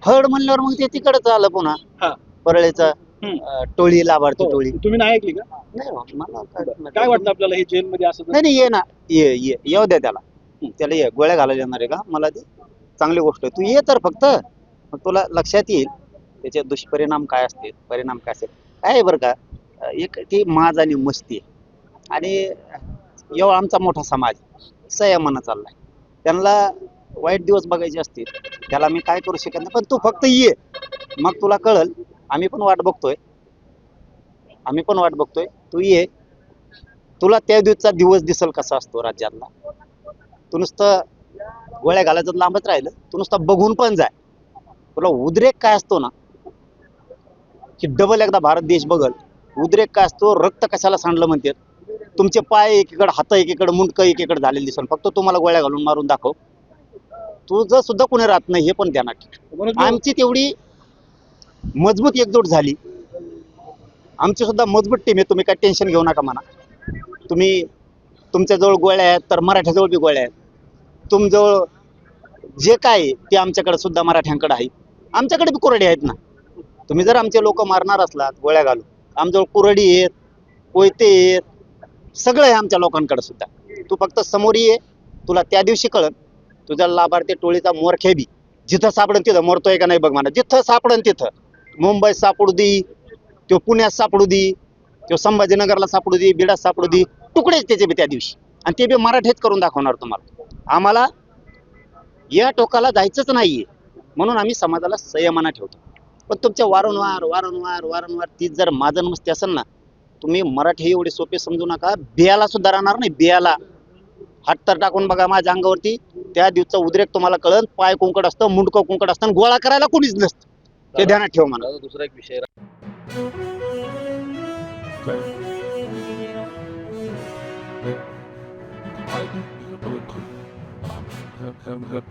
फड म्हणल्यावर मग ते तिकडच आलं पुन्हा हा. परळीचं टोळी लाभार्थी हो. टोळी. तुम्ही नाही ऐकली का? नाही हो, मला काय वाटतं आपल्याला हे जेलमध्ये असं नाही नाही, ये ना, ये येऊ द्या त्याला. त्याला ये, गोळ्या घालायला येणार आहे का मला ती चांगली गोष्ट आहे. तू ये तर फक्त, मग तुला लक्षात येईल त्याचे दुष्परिणाम काय असते, परिणाम काय असते. काय आहे बरं का, एक ती माज आणि मस्ती आहे. आणि एवढा आमचा मोठा समाज संयमानं चाललाय, त्यांना वाईट दिवस बघायचे असतील, त्याला मी काय करू शकत नाही. पण तू फक्त ये, मग तुला कळल. आम्ही पण वाट बघतोय, तू ये, तुला त्या दिवसचा दिवस दिसल कसा असतो राज्यातला. तू नुसतं गोळ्या घालायचं लांबच राहिलं, तू नुसतं बघून पण जाय. तुला उद्रेक काय असतो ना, की डबल एकदा भारत देश बघल. उद्रेक काय असतो, रक्त कशाला सांडलं म्हणतात. तुमचे पाय एकीकडे, हात एकीकडे, मुंडकं एकीकडे झालेली दिसल. फक्त तुम्हाला गोळ्या घालून मारून दाखव, तुझं सुद्धा कोणी राहत नाही, हे पण ध्यानात ठेव. आमची तेवढी मजबूत एकजूट झाली, आमची सुद्धा मजबूत टीम आहे. तुम्ही काय टेन्शन घेऊ नका म्हणा. तुमच्याजवळ गोळ्या आहेत तर मराठ्याजवळ बी गोळ्या आहेत. तुमजवळ जे काय आहे ते आमच्याकडे सुद्धा मराठ्यांकडे आहे. आमच्याकडे बी कुऱ्हाडी आहेत ना. तुम्ही जर आमचे लोक मारणार असलात गोळ्या घालून, आमच्याजवळ कुऱ्हाडी आहेत, कोयते आहेत, सगळं आहे आमच्या लोकांकडे सुद्धा. तू फक्त समोर ये, तुला त्या दिवशी कळत. तुझ्या लाभार्थी टोळीचा मोरख्या बी जिथं सापडन तिथं मरतोय का नाही बघ म्हणा. जिथं सापडन तिथं, मुंबईत सापडू दे, तो पुण्यात सापडू दे, तो संभाजीनगरला सापडू दे, बिडात सापडू दे, तुकडेच त्याचे बी त्या दिवशी. आणि ते बी मराठीच करून दाखवणार तुम्हाला. आम्हाला या टोकाला जायचंच नाहीये, म्हणून आम्ही समाजाला संयमानं ठेवतो. पण तुमच्या वारंवार तीच जर माजन मस्ती असेल ना, तुम्ही मराठी एवढे सोपे समजू नका. बियाला सुद्धा राहणार नाही. बियाला हात तर टाकून बघा माझ्या अंगावरती, त्या दिवसाचा उद्रेक तुम्हाला कळत. पाय कुंकड असतं, मुंडकं कुंकड असतं, गोळा करायला कोणीच नसतं. ते ध्यानात ठेव म्हणा. दुसरा एक विषय Hep